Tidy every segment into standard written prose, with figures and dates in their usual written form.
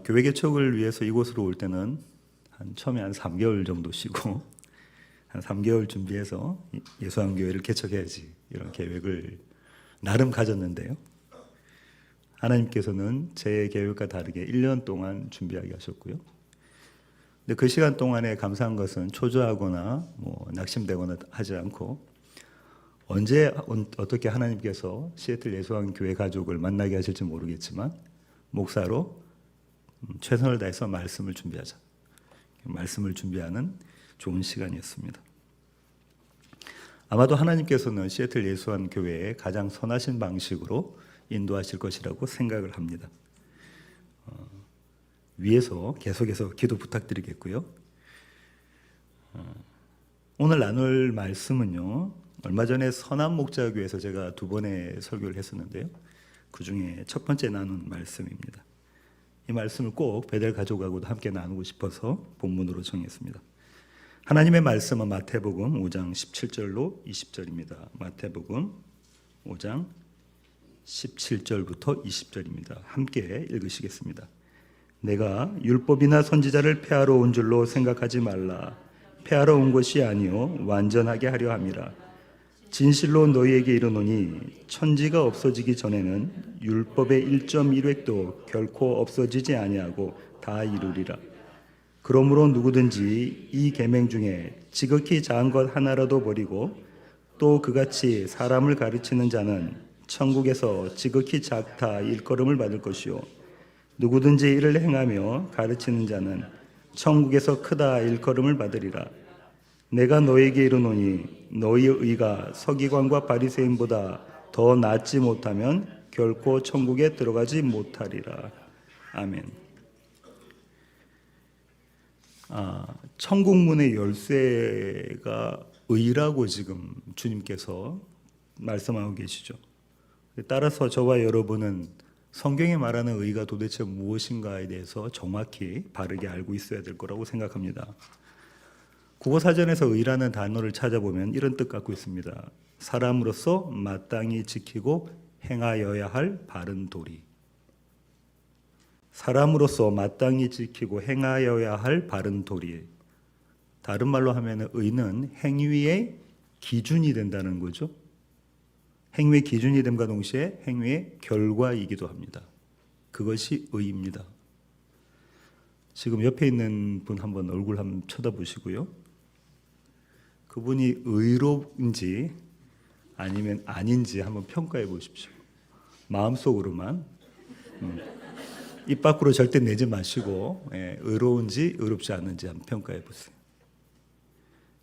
교회 개척을 위해서 이곳으로 올 때는 처음에 한 3개월 정도 쉬고 한 3개월 준비해서 예수한교회를 개척해야지 이런 계획을 나름 가졌는데요. 하나님께서는 제 계획과 다르게 1년 동안 준비하게 하셨고요. 근데 그 시간 동안에 감사한 것은 초조하거나 낙심되거나 하지 않고 언제 어떻게 하나님께서 시애틀 예수한교회 가족을 만나게 하실지 모르겠지만 목사로 최선을 다해서 말씀을 준비하자. 말씀을 준비하는 좋은 시간이었습니다. 아마도 하나님께서는 시애틀 예수한교회에 가장 선하신 방식으로 인도하실 것이라고 생각을 합니다. 위에서 계속해서 기도 부탁드리겠고요. 오늘 나눌 말씀은요, 얼마 전에 선암목자교회에서 제가 2번의 설교를 했었는데요. 그 중에 첫 번째 나눈 말씀입니다. 이 말씀을 꼭 베델 가족하고도 함께 나누고 싶어서 본문으로 정했습니다. 하나님의 말씀은 마태복음 5장 17절로 20절입니다. 마태복음 5장 17절부터 20절입니다. 함께 읽으시겠습니다. 내가 율법이나 선지자를 폐하러 온 줄로 생각하지 말라. 폐하러 온 것이 아니요 완전하게 하려 함이라. 진실로 너희에게 이르노니 천지가 없어지기 전에는 율법의 1.1획도 결코 없어지지 아니하고 다 이루리라. 그러므로 누구든지 이 계명 중에 지극히 작은 것 하나라도 버리고 또 그같이 사람을 가르치는 자는 천국에서 지극히 작다 일컬음을 받을 것이요 누구든지 이를 행하며 가르치는 자는 천국에서 크다 일컬음을 받으리라. 내가 너에게 이르노니 너희의 의가 서기관과 바리새인보다 더 낫지 못하면 결코 천국에 들어가지 못하리라. 아멘. 천국문의 열쇠가 의라고 지금 주님께서 말씀하고 계시죠. 따라서 저와 여러분은 성경에 말하는 의가 도대체 무엇인가에 대해서 정확히 바르게 알고 있어야 될 거라고 생각합니다. 국어사전에서 의라는 단어를 찾아보면 이런 뜻 갖고 있습니다. 사람으로서 마땅히 지키고 행하여야 할 바른 도리. 사람으로서 마땅히 지키고 행하여야 할 바른 도리. 다른 말로 하면 의는 행위의 기준이 된다는 거죠. 행위의 기준이 됨과 동시에 행위의 결과이기도 합니다. 그것이 의입니다. 지금 옆에 있는 분 한번 얼굴 한번 쳐다보시고요. 그분이 의로운지 아니면 아닌지 한번 평가해 보십시오. 마음속으로만. 입 밖으로 절대 내지 마시고 의로운지 의롭지 않은지 한번 평가해 보세요.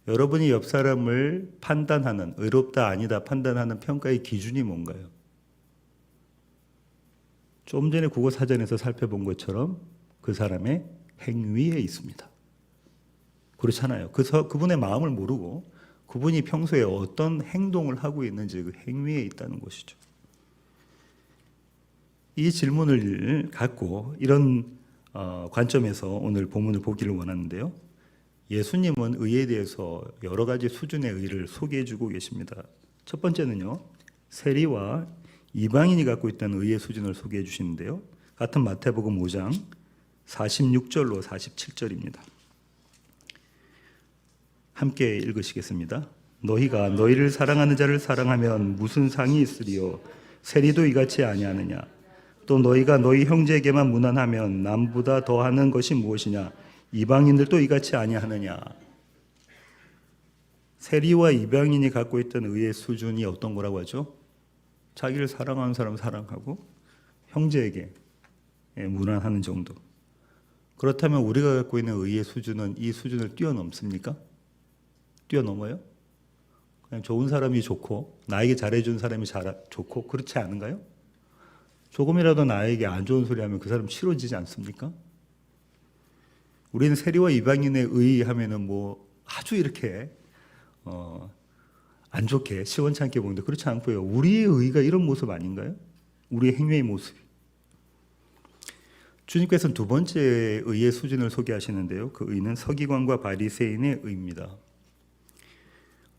여러분이 옆 사람을 판단하는, 의롭다 아니다 판단하는 평가의 기준이 뭔가요? 좀 전에 국어사전에서 살펴본 것처럼 그 사람의 행위에 있습니다. 그렇잖아요. 그분의 마음을 모르고 그분이 평소에 어떤 행동을 하고 있는지 그 행위에 있다는 것이죠. 이 질문을 갖고 이런 관점에서 오늘 본문을 보기를 원하는데요. 예수님은 의에 대해서 여러 가지 수준의 의를 소개해 주고 계십니다. 첫 번째는요, 세리와 이방인이 갖고 있다는 의의 수준을 소개해 주시는데요. 같은 마태복음 5장 46절로 47절입니다. 함께 읽으시겠습니다. 너희가 너희를 사랑하는 자를 사랑하면 무슨 상이 있으리요? 세리도 이같이 아니하느냐? 또 너희가 너희 형제에게만 무난하면 남보다 더하는 것이 무엇이냐? 이방인들도 이같이 아니하느냐? 세리와 이방인이 갖고 있던 의의 수준이 어떤 거라고 하죠? 자기를 사랑하는 사람 사랑하고 형제에게 무난하는 정도. 그렇다면 우리가 갖고 있는 의의 수준은 이 수준을 뛰어넘습니까? 뛰어넘어요? 그냥 좋은 사람이 좋고 나에게 잘해준 사람이 좋고 그렇지 않은가요? 조금이라도 나에게 안 좋은 소리 하면 그 사람 싫어지지 않습니까? 우리는 세리와 이방인의 의하면은 아주 이렇게 안 좋게 시원찮게 보는데 그렇지 않고요. 우리의 의가 이런 모습 아닌가요? 우리의 행위의 모습. 주님께서는 두 번째 의의 수준을 소개하시는데요. 그 의는 서기관과 바리새인의 의입니다.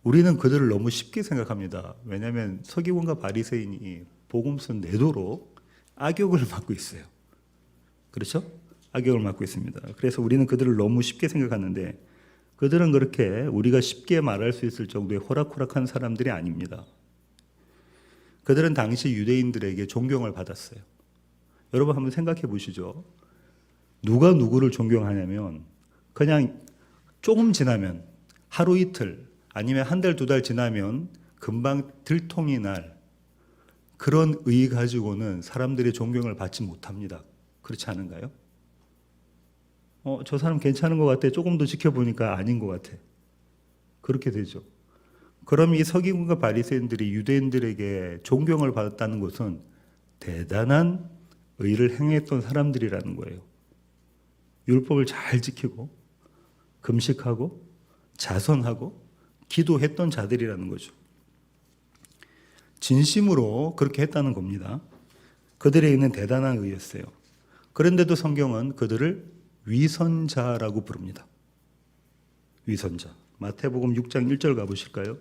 우리는 그들을 너무 쉽게 생각합니다. 왜냐하면 서기관과 바리새인이 복음서 내도록 악역을 맡고 있어요. 그렇죠? 악역을 맡고 있습니다. 그래서 우리는 그들을 너무 쉽게 생각하는데 그들은 그렇게 우리가 쉽게 말할 수 있을 정도의 호락호락한 사람들이 아닙니다. 그들은 당시 유대인들에게 존경을 받았어요. 여러분 한번 생각해 보시죠. 누가 누구를 존경하냐면 그냥 조금 지나면 하루 이틀 아니면 한 달, 두 달 지나면 금방 들통이 날 그런 의 가지고는 사람들의 존경을 받지 못합니다. 그렇지 않은가요? 저 사람 괜찮은 것 같아. 조금 더 지켜보니까 아닌 것 같아. 그렇게 되죠. 그럼 이 서기관과 바리새인들이 유대인들에게 존경을 받았다는 것은 대단한 의를 행했던 사람들이라는 거예요. 율법을 잘 지키고 금식하고 자선하고 기도했던 자들이라는 거죠. 진심으로 그렇게 했다는 겁니다. 그들에 있는 대단한 의였어요. 그런데도 성경은 그들을 위선자라고 부릅니다. 위선자. 마태복음 6장 1절 가보실까요?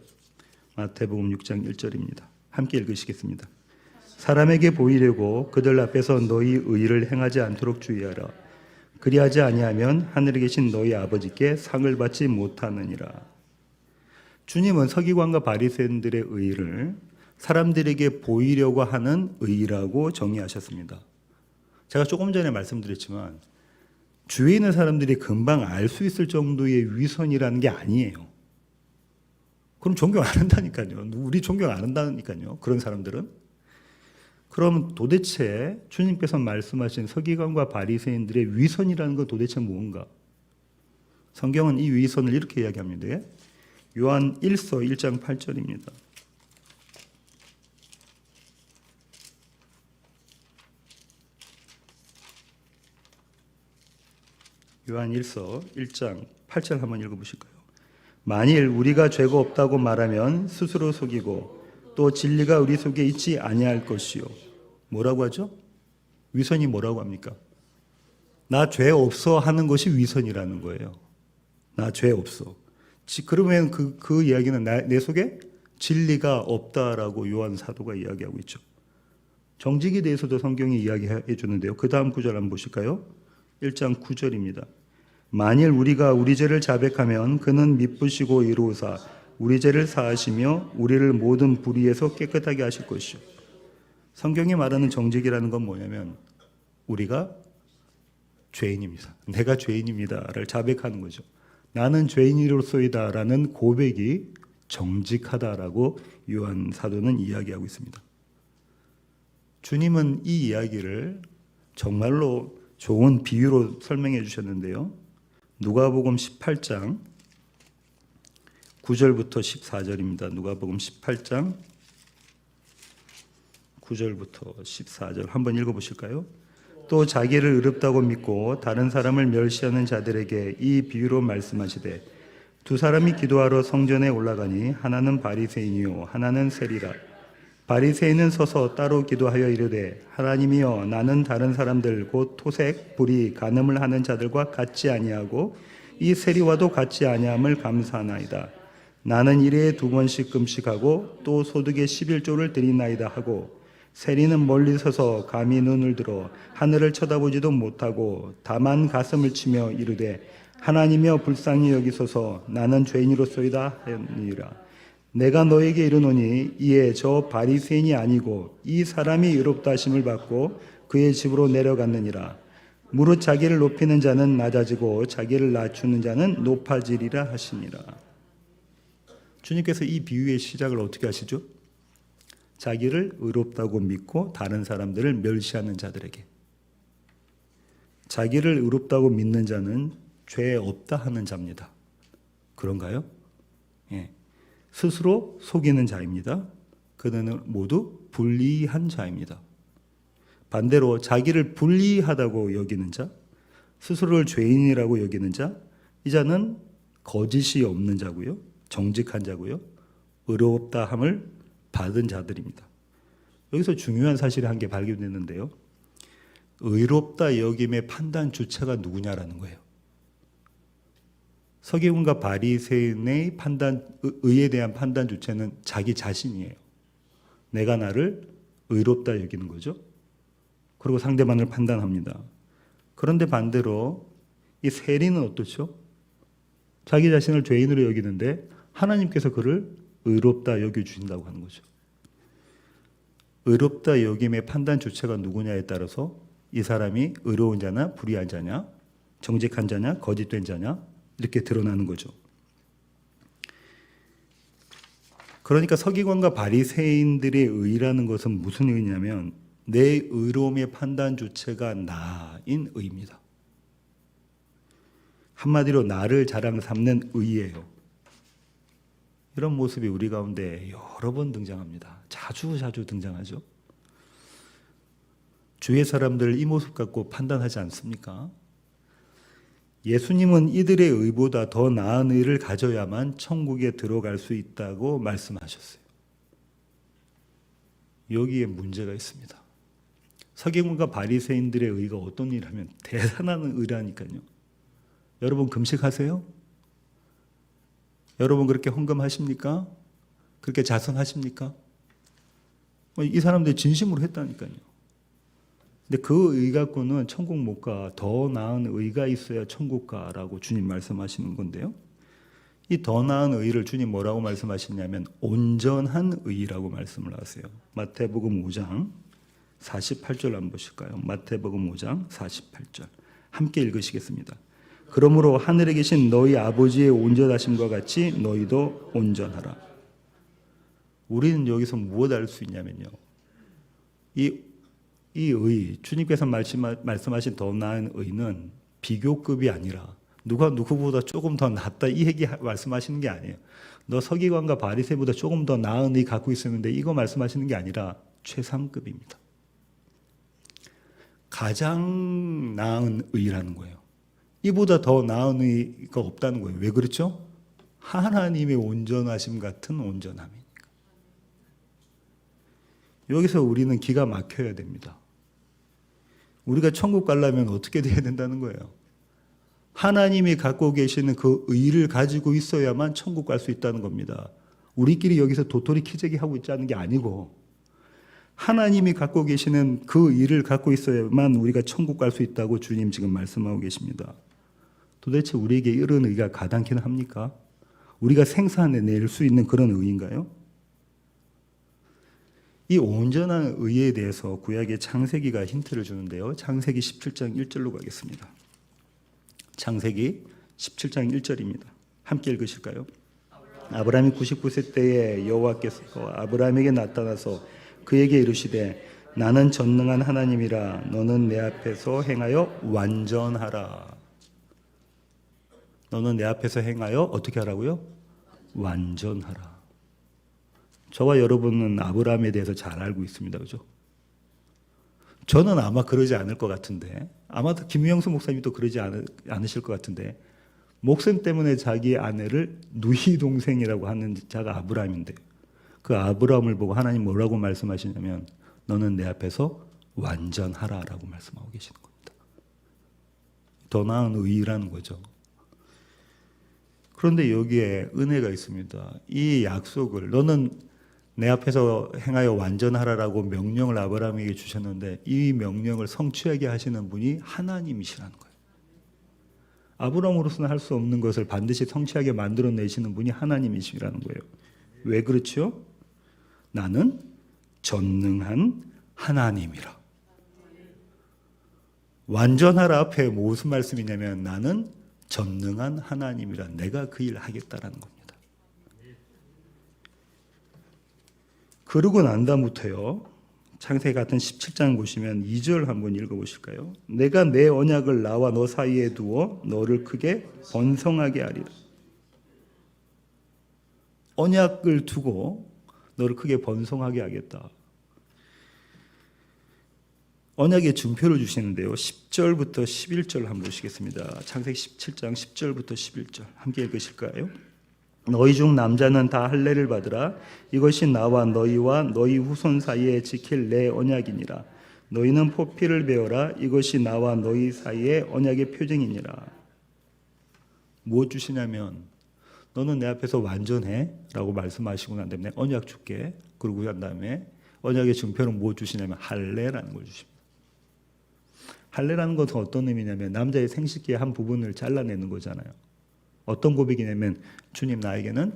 마태복음 6장 1절입니다. 함께 읽으시겠습니다. 사람에게 보이려고 그들 앞에서 너희 의를 행하지 않도록 주의하라. 그리하지 아니하면 하늘에 계신 너희 아버지께 상을 받지 못하느니라. 주님은 서기관과 바리새인들의 의를 사람들에게 보이려고 하는 의라고 정의하셨습니다. 제가 조금 전에 말씀드렸지만 주위에 있는 사람들이 금방 알 수 있을 정도의 위선이라는 게 아니에요. 그럼 존경 안 한다니까요. 우리 존경 안 한다니까요. 그런 사람들은. 그럼 도대체 주님께서 말씀하신 서기관과 바리새인들의 위선이라는 건 도대체 뭔가? 성경은 이 위선을 이렇게 이야기합니다. 요한 1서 1장 8절입니다. 요한 1서 1장 8절 한번 읽어보실까요? 만일 우리가 죄가 없다고 말하면 스스로 속이고 또 진리가 우리 속에 있지 아니할 것이요. 뭐라고 하죠? 위선이 뭐라고 합니까? 나 죄 없어 하는 것이 위선이라는 거예요. 나 죄 없어. 그러면 그 이야기는 내 속에 진리가 없다라고 요한 사도가 이야기하고 있죠. 정직에 대해서도 성경이 이야기해 주는데요. 그 다음 구절 한번 보실까요? 1장 9절입니다. 만일 우리가 우리 죄를 자백하면 그는 미쁘시고 의로우사 우리 죄를 사하시며 우리를 모든 불의에서 깨끗하게 하실 것이요. 성경이 말하는 정직이라는 건 뭐냐면 우리가 죄인입니다. 내가 죄인입니다를 자백하는 거죠. 나는 죄인으로서이다라는 고백이 정직하다라고 요한 사도는 이야기하고 있습니다. 주님은 이 이야기를 정말로 좋은 비유로 설명해 주셨는데요. 누가복음 18장 9절부터 14절입니다. 누가복음 18장 9절부터 14절 한번 읽어보실까요? 또 자기를 의롭다고 믿고 다른 사람을 멸시하는 자들에게 이 비유로 말씀하시되 두 사람이 기도하러 성전에 올라가니 하나는 바리새인이요 하나는 세리라. 바리새인은 서서 따로 기도하여 이르되 하나님이여 나는 다른 사람들 곧 토색, 불의, 간음을 하는 자들과 같지 아니하고 이 세리와도 같지 아니함을 감사하나이다. 나는 일에 2번씩 금식하고 또 소득의 11조를 드리나이다 하고 세리는 멀리 서서 감히 눈을 들어 하늘을 쳐다보지도 못하고 다만 가슴을 치며 이르되 하나님이여 불쌍히 여기소서 나는 죄인으로소이다 하니라. 내가 너에게 이르노니 이에 저 바리새인이 아니고 이 사람이 의롭다 하심을 받고 그의 집으로 내려갔느니라. 무릇 자기를 높이는 자는 낮아지고 자기를 낮추는 자는 높아지리라 하시니라. 주님께서 이 비유의 시작을 어떻게 하시죠? 자기를 의롭다고 믿고 다른 사람들을 멸시하는 자들에게. 자기를 의롭다고 믿는 자는 죄 없다 하는 자입니다. 그런가요? 예. 스스로 속이는 자입니다. 그들은 모두 불리한 자입니다. 반대로 자기를 불리하다고 여기는 자, 스스로를 죄인이라고 여기는 자, 이 자는 거짓이 없는 자고요, 정직한 자고요, 의롭다 함을 받은 자들입니다. 여기서 중요한 사실이 한 개 발견됐는데요. 의롭다 여김의 판단 주체가 누구냐라는 거예요. 서기관과 바리새인의 의에 대한 판단 주체는 자기 자신이에요. 내가 나를 의롭다 여기는 거죠. 그리고 상대방을 판단합니다. 그런데 반대로 이 세리는 어떻죠? 자기 자신을 죄인으로 여기는데 하나님께서 그를 의롭다 여겨주신다고 하는 거죠. 의롭다 여김의 판단 주체가 누구냐에 따라서 이 사람이 의로운 자냐 불의한 자냐, 정직한 자냐 거짓된 자냐 이렇게 드러나는 거죠. 그러니까 서기관과 바리새인들의 의라는 것은 무슨 의냐면 내 의로움의 판단 주체가 나인 의입니다. 한마디로 나를 자랑 삼는 의예요. 이런 모습이 우리 가운데 여러 번 등장합니다. 자주 등장하죠. 주위의 사람들 이 모습 갖고 판단하지 않습니까? 예수님은 이들의 의보다 더 나은 의를 가져야만 천국에 들어갈 수 있다고 말씀하셨어요. 여기에 문제가 있습니다. 서기관과 바리새인들의 의가 어떤 일을 하면 대단한 의라니까요. 여러분 금식하세요? 여러분 그렇게 헌금하십니까? 그렇게 자선하십니까? 이 사람들이 진심으로 했다니까요. 근데 그 의 갖고는 천국 못 가. 더 나은 의가 있어야 천국 가라고 주님 말씀하시는 건데요. 이 더 나은 의를 주님 뭐라고 말씀하시냐면 온전한 의라고 말씀을 하세요. 마태복음 5장 48절 한번 보실까요? 마태복음 5장 48절 함께 읽으시겠습니다. 그러므로 하늘에 계신 너희 아버지의 온전하심과 같이 너희도 온전하라. 우리는 여기서 무엇 알 수 있냐면요. 이 의, 주님께서 말씀하신 더 나은 의는 비교급이 아니라 누가 누구보다 조금 더 낫다 이 얘기 말씀하시는 게 아니에요. 너 서기관과 바리새보다 조금 더 나은 의 갖고 있었는데 이거 말씀하시는 게 아니라 최상급입니다. 가장 나은 의라는 거예요. 이보다 더 나은 의가 없다는 거예요. 왜 그렇죠? 하나님의 온전하심 같은 온전함이니까. 여기서 우리는 기가 막혀야 됩니다. 우리가 천국 가려면 어떻게 돼야 된다는 거예요? 하나님이 갖고 계시는 그 의를 가지고 있어야만 천국 갈 수 있다는 겁니다. 우리끼리 여기서 도토리 키재기 하고 있자는 게 아니고 하나님이 갖고 계시는 그 의를 갖고 있어야만 우리가 천국 갈 수 있다고 주님 지금 말씀하고 계십니다. 도대체 우리에게 이런 의가 가당키는 합니까? 우리가 생산해낼 수 있는 그런 의인가요? 이 온전한 의에 대해서 구약의 창세기가 힌트를 주는데요. 창세기 17장 1절로 가겠습니다. 창세기 17장 1절입니다. 함께 읽으실까요? 아브라함이 99세 때에 여호와께서 아브라함에게 나타나서 그에게 이르시되 나는 전능한 하나님이라 너는 내 앞에서 행하여 완전하라. 너는 내 앞에서 행하여 어떻게 하라고요? 완전하라. 저와 여러분은 아브라함에 대해서 잘 알고 있습니다. 그죠? 저는 아마 그러지 않을 것 같은데 아마도 김명수 목사님도 그러지 않으실 것 같은데 목숨 때문에 자기 아내를 누이 동생이라고 하는 자가 아브라함인데 그 아브라함을 보고 하나님 뭐라고 말씀하시냐면 너는 내 앞에서 완전하라라고 말씀하고 계시는 겁니다. 더 나은 의의라는 거죠. 그런데 여기에 은혜가 있습니다. 이 약속을 너는 내 앞에서 행하여 완전하라라고 명령을 아브라함에게 주셨는데 이 명령을 성취하게 하시는 분이 하나님이시라는 거예요. 아브라함으로서는 할 수 없는 것을 반드시 성취하게 만들어내시는 분이 하나님이시라는 거예요. 왜 그렇죠? 나는 전능한 하나님이라. 완전하라 앞에 무슨 말씀이냐면 나는 전능한 하나님이라 내가 그 일을 하겠다라는 겁니다. 그러고 난 다음부터요. 창세기 같은 17장 보시면 2절 한번 읽어보실까요? 내가 내 언약을 나와 너 사이에 두어 너를 크게 번성하게 하리라. 언약을 두고 너를 크게 번성하게 하겠다. 언약의 증표를 주시는데요. 10절부터 11절 한번 보시겠습니다. 창세기 17장 10절부터 11절 함께 읽으실까요? 너희 중 남자는 다 할례를 받으라. 이것이 나와 너희와 너희 후손 사이에 지킬 내 언약이니라. 너희는 포피를 베어라. 이것이 나와 너희 사이에 언약의 표징이니라. 무엇 주시냐면 너는 내 앞에서 완전해 라고 말씀하시고 난 다음에 언약 줄게. 그러고 난 다음에 언약의 증표는 무엇 주시냐면 할례라는 걸 주십니다. 할례라는 것은 어떤 의미냐면 남자의 생식기의 한 부분을 잘라내는 거잖아요. 어떤 고백이냐면 주님 나에게는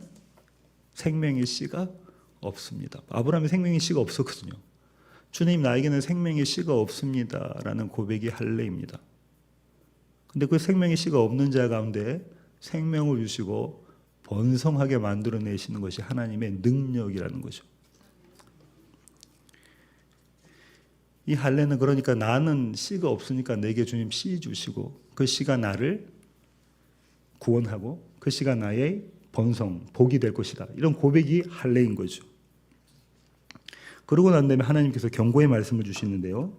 생명의 씨가 없습니다. 아브라함의 생명의 씨가 없었거든요. 주님 나에게는 생명의 씨가 없습니다라는 고백이 할례입니다. 근데 그 생명의 씨가 없는 자 가운데 생명을 주시고 번성하게 만들어내시는 것이 하나님의 능력이라는 거죠. 이 할례는 그러니까 나는 씨가 없으니까 내게 주님 씨 주시고 그 씨가 나를 구원하고 그 씨가 나의 번성, 복이 될 것이다. 이런 고백이 할례인 거죠. 그러고 난 다음에 하나님께서 경고의 말씀을 주시는데요.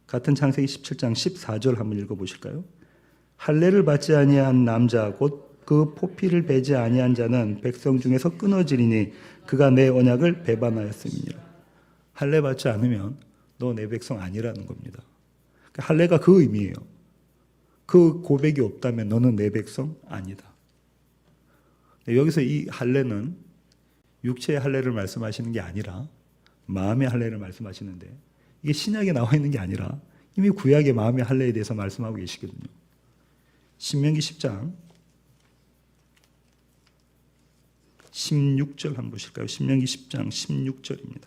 같은 창세기 17장 14절 한번 읽어보실까요? 할례를 받지 아니한 남자 곧 그 포피를 베지 아니한 자는 백성 중에서 끊어지리니 그가 내 언약을 배반하였음이니라. 할례 받지 않으면 너 내 백성 아니라는 겁니다. 할례가 그 의미예요. 그 고백이 없다면 너는 내 백성 아니다. 여기서 이 할례는 육체의 할례를 말씀하시는 게 아니라 마음의 할례를 말씀하시는데 이게 신약에 나와 있는 게 아니라 이미 구약의 마음의 할례에 대해서 말씀하고 계시거든요. 신명기 10장 16절 한번 보실까요? 신명기 10장 16절입니다.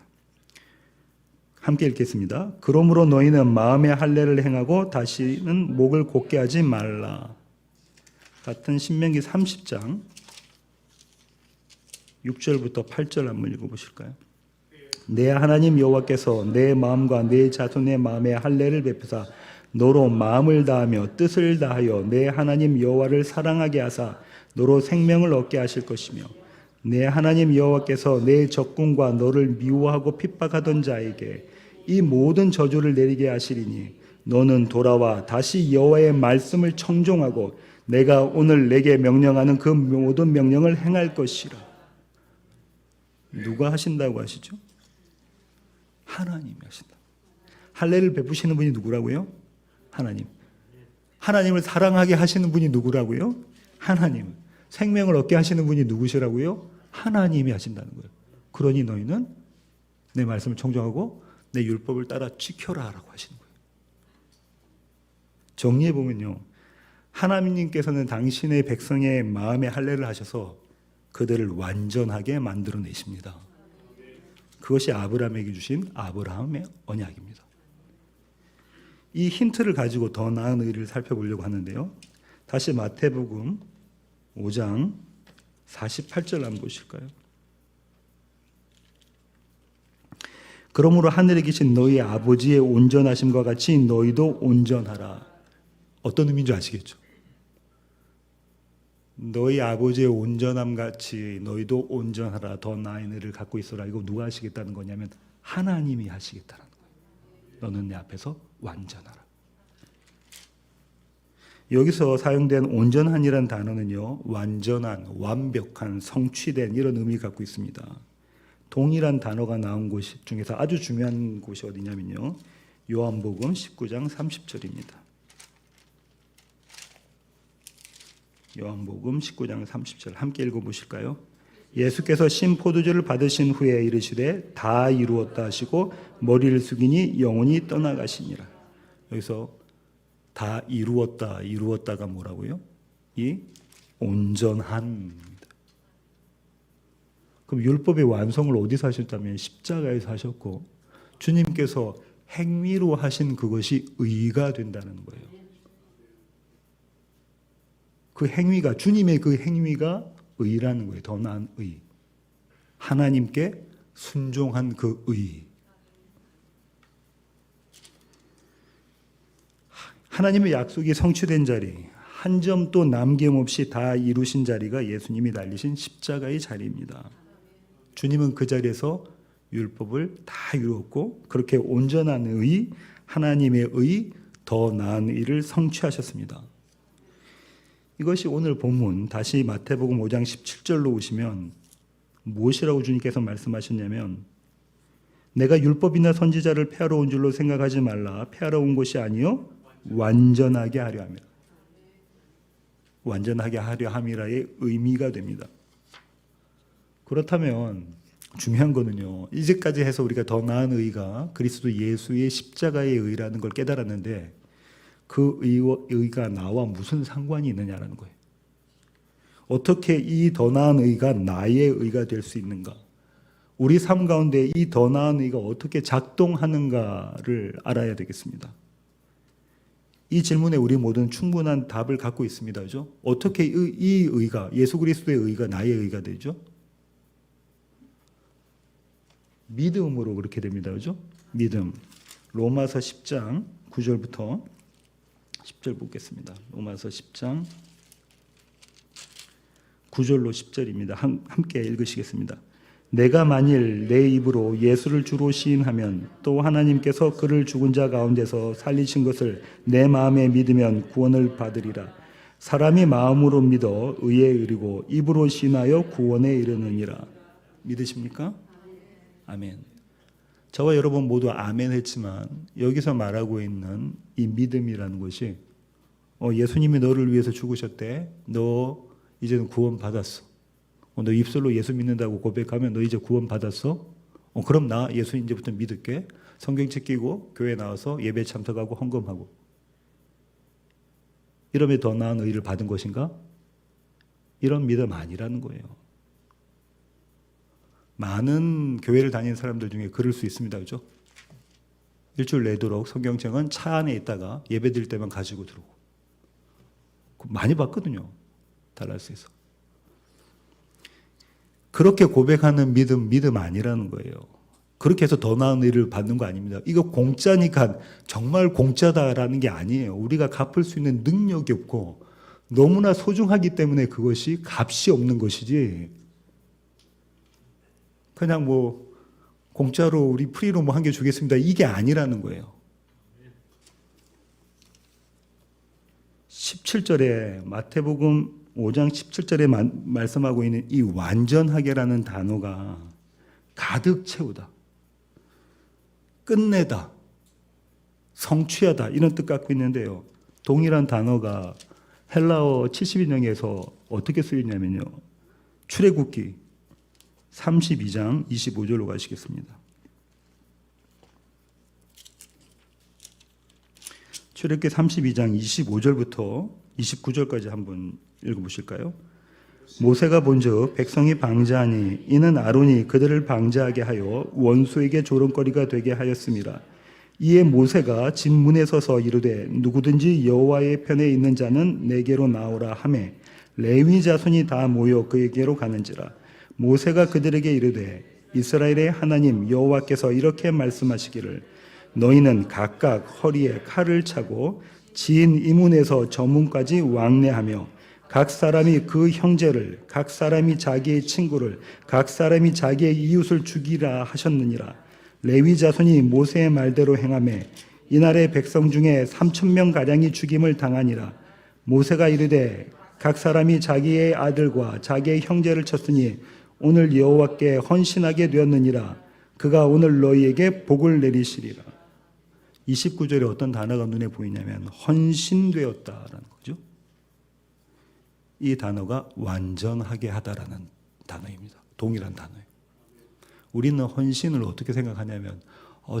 함께 읽겠습니다. 그러므로 너희는 마음의 할례를 행하고 다시는 목을 곧게 하지 말라. 같은 신명기 30장 6절부터 8절 한번 읽어보실까요? 내 하나님 여호와께서 내 마음과 내 자손의 마음에 할례를 베푸사 너로 마음을 다하며 뜻을 다하여 내 하나님 여호와를 사랑하게 하사 너로 생명을 얻게 하실 것이며 내 하나님 여호와께서 내 적군과 너를 미워하고 핍박하던 자에게 이 모든 저주를 내리게 하시리니 너는 돌아와 다시 여호와의 말씀을 청종하고 내가 오늘 내게 명령하는 그 모든 명령을 행할 것이라. 누가 하신다고 하시죠? 하나님이 하신다. 할례를 베푸시는 분이 누구라고요? 하나님. 하나님을 사랑하게 하시는 분이 누구라고요? 하나님. 생명을 얻게 하시는 분이 누구시라고요? 하나님이 하신다는 거예요. 그러니 너희는 내 말씀을 청정하고 내 율법을 따라 지켜라 라고 하시는 거예요. 정리해 보면요. 하나님께서는 당신의 백성의 마음에 할례를 하셔서 그들을 완전하게 만들어내십니다. 그것이 아브라함에게 주신 아브라함의 언약입니다. 이 힌트를 가지고 더 나은 의를 살펴보려고 하는데요. 다시 마태복음 5장 48절 한번 보실까요? 그러므로 하늘에 계신 너희 아버지의 온전하심과 같이 너희도 온전하라. 어떤 의미인 줄 아시겠죠? 너희 아버지의 온전함 같이 너희도 온전하라. 더 나은 의를 갖고 있어라. 이거 누가 하시겠다는 거냐면 하나님이 하시겠다는 거예요. 너는 내 앞에서 완전하라. 여기서 사용된 온전한이라는 단어는요, 완전한, 완벽한, 성취된 이런 의미 갖고 있습니다. 동일한 단어가 나온 곳 중에서 아주 중요한 곳이 어디냐면요, 요한복음 19장 30절입니다. 요한복음 19장 30절 함께 읽어보실까요? 예수께서 신포도주를 받으신 후에 이르시되 다 이루었다 하시고 머리를 숙이니 영혼이 떠나가시니라. 여기서 다 이루었다, 이루었다가 뭐라고요? 이 온전한입니다. 그럼 율법의 완성을 어디서 하셨다면 십자가에서 하셨고 주님께서 행위로 하신 그것이 의가 된다는 거예요. 그 행위가, 주님의 그 행위가 의라는 거예요. 더 나은 의. 하나님께 순종한 그 의. 하나님의 약속이 성취된 자리, 한 점도 남김없이 다 이루신 자리가 예수님이 달리신 십자가의 자리입니다. 주님은 그 자리에서 율법을 다 이루었고 그렇게 온전한 의, 하나님의 의, 더 나은 의를 성취하셨습니다. 이것이 오늘 본문 다시 마태복음 5장 17절로 오시면 무엇이라고 주님께서 말씀하셨냐면 내가 율법이나 선지자를 폐하러 온 줄로 생각하지 말라. 폐하러 온 것이 아니요 완전하게 하려 함이라. 완전하게 하려 함이라의 의미가 됩니다. 그렇다면 중요한 거는요, 이제까지 해서 우리가 더 나은 의가 그리스도 예수의 십자가의 의라는 걸 깨달았는데 그 의가 나와 무슨 상관이 있느냐라는 거예요. 어떻게 이 더 나은 의가 나의 의가 될 수 있는가? 우리 삶 가운데 이 더 나은 의가 어떻게 작동하는가를 알아야 되겠습니다. 이 질문에 우리 모두는 충분한 답을 갖고 있습니다. 그죠? 어떻게 이 의가, 예수 그리스도의 의가 나의 의가 되죠? 믿음으로 그렇게 됩니다. 그죠? 믿음. 로마서 10장 9절부터 10절 보겠습니다. 로마서 10장 9절로 10절입니다. 함께 읽으시겠습니다. 내가 만일 내 입으로 예수를 주로 시인하면 또 하나님께서 그를 죽은 자 가운데서 살리신 것을 내 마음에 믿으면 구원을 받으리라. 사람이 마음으로 믿어 의에 이르고 입으로 시인하여 구원에 이르느니라. 믿으십니까? 아멘. 저와 여러분 모두 아멘 했지만 여기서 말하고 있는 이 믿음이라는 것이 예수님이 너를 위해서 죽으셨대. 너 이제는 구원 받았어. 너 입술로 예수 믿는다고 고백하면 너 이제 구원 받았어? 그럼 나 예수 이제부터 믿을게. 성경책 끼고 교회 나와서 예배 참석하고 헌금하고. 이러면 더 나은 의를 받은 것인가? 이런 믿음 아니라는 거예요. 많은 교회를 다니는 사람들 중에 그럴 수 있습니다. 그죠? 일주일 내도록 성경책은 차 안에 있다가 예배 드릴 때만 가지고 들어오고. 많이 봤거든요. 달라스에서. 그렇게 고백하는 믿음 아니라는 거예요. 그렇게 해서 더 나은 의를 받는 거 아닙니다. 이거 공짜니까 정말 공짜다라는 게 아니에요. 우리가 갚을 수 있는 능력이 없고 너무나 소중하기 때문에 그것이 값이 없는 것이지. 그냥 공짜로 우리 프리로 한 개 주겠습니다. 이게 아니라는 거예요. 17절에 마태복음 5장 17절에 말씀하고 있는 이 완전하게라는 단어가 가득 채우다, 끝내다, 성취하다 이런 뜻 갖고 있는데요. 동일한 단어가 헬라어 70인형에서 어떻게 쓰이냐면요. 출애굽기 32장 25절로 가시겠습니다. 출애굽기 32장 25절부터 29절까지 한번 읽어보실까요? 모세가 본즉 백성이 방자하니 이는 아론이 그들을 방자하게 하여 원수에게 조롱거리가 되게 하였음이라. 이에 모세가 집 문에 서서 이르되 누구든지 여호와의 편에 있는 자는 내게로 나오라 하매 레위 자손이 다 모여 그에게로 가는지라. 모세가 그들에게 이르되 이스라엘의 하나님 여호와께서 이렇게 말씀하시기를 너희는 각각 허리에 칼을 차고 지인 이문에서 저문까지 왕래하며 각 사람이 그 형제를, 각 사람이 자기의 친구를, 각 사람이 자기의 이웃을 죽이라 하셨느니라. 레위 자손이 모세의 말대로 행하매 이날의 백성 중에 3,000명 가량이 죽임을 당하니라. 모세가 이르되 각 사람이 자기의 아들과 자기의 형제를 쳤으니 오늘 여호와께 헌신하게 되었느니라. 그가 오늘 너희에게 복을 내리시리라. 29절에 어떤 단어가 눈에 보이냐면 헌신되었다라는 거죠. 이 단어가 완전하게 하다라는 단어입니다. 동일한 단어예요. 우리는 헌신을 어떻게 생각하냐면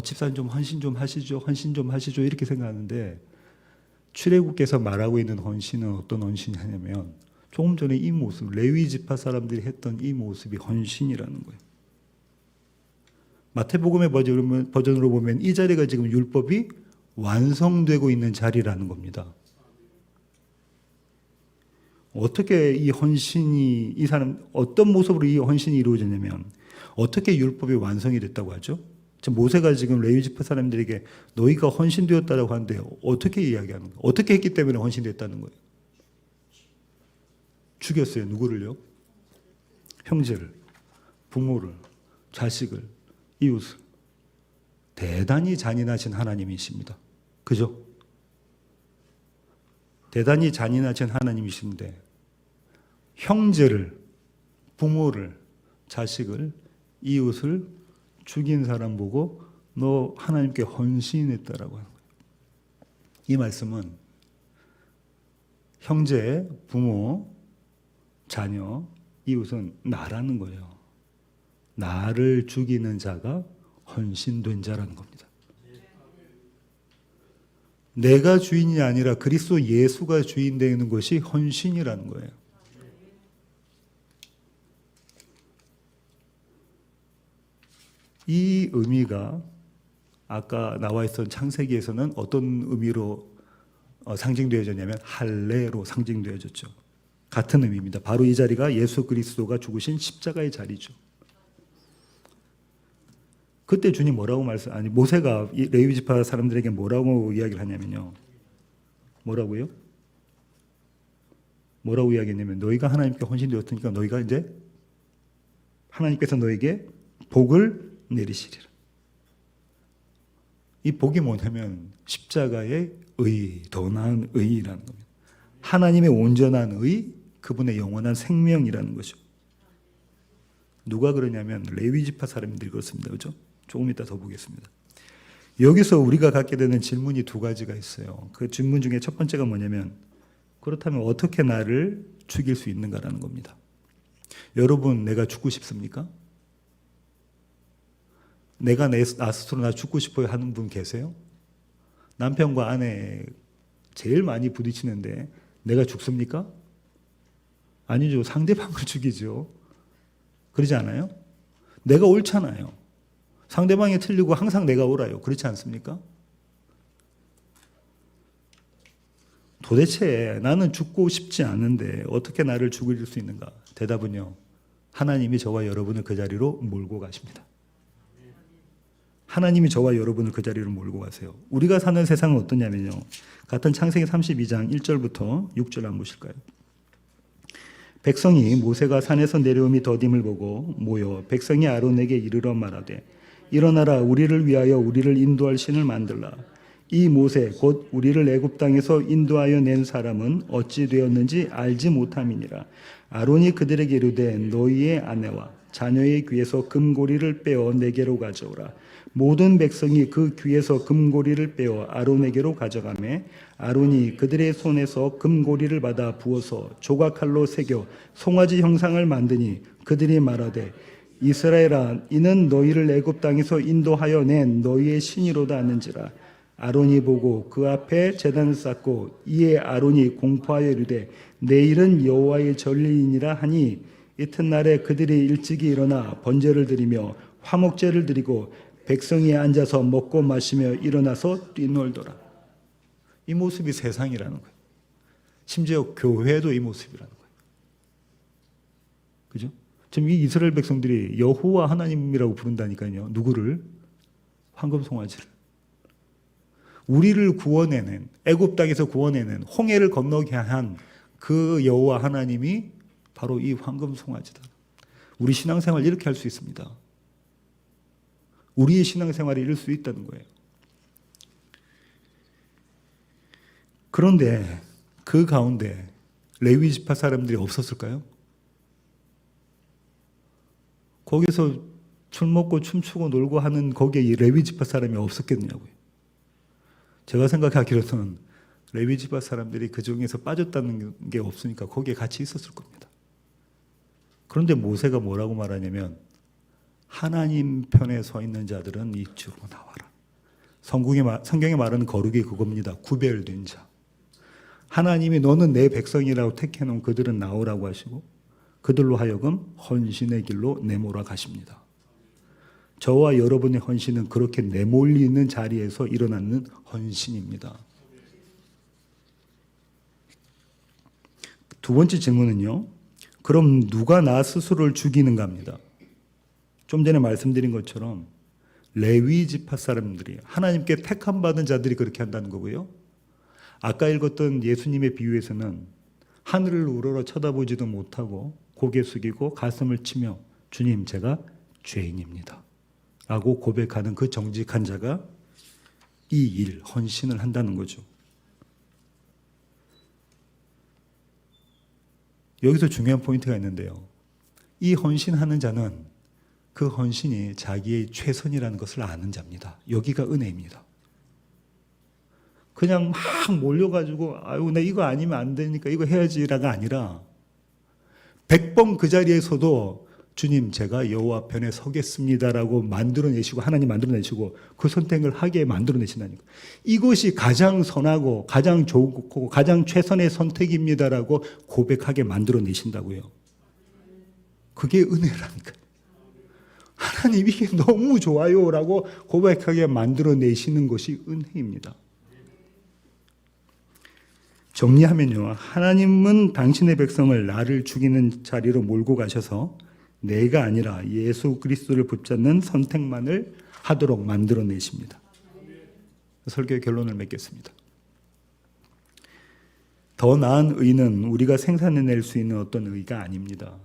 집사님 좀 헌신 좀 하시죠. 헌신 좀 하시죠. 이렇게 생각하는데 출애굽께서 말하고 있는 헌신은 어떤 헌신이 하냐면 조금 전에 이 모습, 레위 지파 사람들이 했던 이 모습이 헌신이라는 거예요. 마태복음의 버전으로 보면 이 자리가 지금 율법이 완성되고 있는 자리라는 겁니다. 어떻게 이 헌신이 이 사람 어떤 모습으로 이 헌신이 이루어졌냐면 어떻게 율법이 완성이 됐다고 하죠? 모세가 지금 레위 지파 사람들에게 너희가 헌신되었다라고 하는데 어떻게 이야기하는 거예요? 어떻게 했기 때문에 헌신됐다는 거예요? 죽였어요. 누구를요? 형제를, 부모를, 자식을, 이웃을. 대단히 잔인하신 하나님이십니다. 그죠? 대단히 잔인하신 하나님이신데 형제를, 부모를, 자식을, 이웃을 죽인 사람 보고 너 하나님께 헌신했다라고 하는 거예요. 이 말씀은 형제, 부모, 자녀, 이웃은 나라는 거예요. 나를 죽이는 자가 헌신된 자라는 겁니다. 내가 주인이 아니라 그리스도 예수가 주인 되는 것이 헌신이라는 거예요. 이 의미가 아까 나와 있던 창세기에서는 어떤 의미로 상징되어졌냐면 할례로 상징되어졌죠. 같은 의미입니다. 바로 이 자리가 예수 그리스도가 죽으신 십자가의 자리죠. 그때 주님 뭐라고 모세가 이 레위 지파 사람들에게 뭐라고 이야기를 하냐면요. 뭐라고요? 뭐라고 이야기했냐면 너희가 하나님께 헌신되었으니까 너희가 이제 하나님께서 너에게 복을 내리시리라. 이 복이 뭐냐면 십자가의 의, 더 나은 의라는 겁니다. 하나님의 온전한 의, 그분의 영원한 생명이라는 거죠. 누가 그러냐면 레위 지파 사람들이 그렇습니다. 그렇죠? 조금 이따 더 보겠습니다. 여기서 우리가 갖게 되는 질문이 두 가지가 있어요. 그 질문 중에 첫 번째가 뭐냐면 그렇다면 어떻게 나를 죽일 수 있는가라는 겁니다. 여러분, 내가 죽고 싶습니까? 내가 나 스스로 나 죽고 싶어요 하는 분 계세요? 남편과 아내 제일 많이 부딪히는데 내가 죽습니까? 아니죠. 상대방을 죽이죠. 그러지 않아요? 내가 옳잖아요. 상대방이 틀리고 항상 내가 옳아요. 그렇지 않습니까? 도대체 나는 죽고 싶지 않은데 어떻게 나를 죽일 수 있는가? 대답은요. 하나님이 저와 여러분을 그 자리로 몰고 가십니다. 하나님이 저와 여러분을 그 자리로 몰고 가세요. 우리가 사는 세상은 어떠냐면요. 같은 창세기 32장 1절부터 6절 한번 보실까요? 백성이 모세가 산에서 내려옴이 더딤을 보고 모여 백성이 아론에게 이르러 말하되 일어나라 우리를 위하여 우리를 인도할 신을 만들라. 이 모세 곧 우리를 애굽 땅에서 인도하여 낸 사람은 어찌 되었는지 알지 못함이니라. 아론이 그들에게 이르되 너희의 아내와 자녀의 귀에서 금고리를 빼어 내게로 가져오라. 모든 백성이 그 귀에서 금고리를 빼어 아론에게로 가져가매 아론이 그들의 손에서 금고리를 받아 부어서 조각칼로 새겨 송아지 형상을 만드니 그들이 말하되 이스라엘아 이는 너희를 애굽 땅에서 인도하여 낸 너희의 신이로다 하는지라. 아론이 보고 그 앞에 제단을 쌓고 이에 아론이 공포하여 이르되 내일은 여호와의 절기이니라 하니 이튿날에 그들이 일찍이 일어나 번제를 드리며 화목제를 드리고 백성이 앉아서 먹고 마시며 일어나서 뛰놀더라. 이 모습이 세상이라는 거예요. 심지어 교회도 이 모습이라는 거예요. 그죠? 지금 이 이스라엘 백성들이 여호와 하나님이라고 부른다니까요. 누구를? 황금 송아지를. 우리를 구원해낸, 애굽 땅에서 구원해낸, 홍해를 건너게 한 그 여호와 하나님이 바로 이 황금 송아지다. 우리 신앙생활 이렇게 할 수 있습니다. 우리의 신앙생활이 이럴 수 있다는 거예요. 그런데 그 가운데 레위 지파 사람들이 없었을까요? 거기서 술 먹고 춤추고 놀고 하는 거기에 이 레위 지파 사람이 없었겠냐고요. 제가 생각하기로는 레위 지파 사람들이 그 중에서 빠졌다는 게 없으니까 거기에 같이 있었을 겁니다. 그런데 모세가 뭐라고 말하냐면 하나님 편에 서 있는 자들은 이쪽으로 나와라. 성경에 말하는 거룩이 그겁니다. 구별된 자. 하나님이 너는 내 백성이라고 택해놓은 그들은 나오라고 하시고 그들로 하여금 헌신의 길로 내몰아 가십니다. 저와 여러분의 헌신은 그렇게 내몰리는 자리에서 일어나는 헌신입니다. 두 번째 질문은요. 그럼 누가 나 스스로를 죽이는가입니다. 좀 전에 말씀드린 것처럼 레위 지파 사람들이 하나님께 택함 받은 자들이 그렇게 한다는 거고요. 아까 읽었던 예수님의 비유에서는 하늘을 우러러 쳐다보지도 못하고 고개 숙이고 가슴을 치며 주님 제가 죄인입니다 라고 고백하는 그 정직한 자가 이 일, 헌신을 한다는 거죠. 여기서 중요한 포인트가 있는데요. 이 헌신하는 자는 그 헌신이 자기의 최선이라는 것을 아는 자입니다. 여기가 은혜입니다. 그냥 막 몰려가지고 아유 나 이거 아니면 안 되니까 이거 해야지라가 아니라 100번 그 자리에서도 주님 제가 여호와 편에 서겠습니다라고 만들어내시고 하나님 만들어내시고 그 선택을 하게 만들어내신다니까. 이것이 가장 선하고 가장 좋고 가장 최선의 선택입니다라고 고백하게 만들어내신다고요. 그게 은혜라니까. 하나님 이게 너무 좋아요라고 고백하게 만들어내시는 것이 은혜입니다. 정리하면요, 하나님은 당신의 백성을 나를 죽이는 자리로 몰고 가셔서 내가 아니라 예수 그리스도를 붙잡는 선택만을 하도록 만들어내십니다. 설교의 결론을 맺겠습니다. 더 나은 의는 우리가 생산해낼 수 있는 어떤 의가 아닙니다.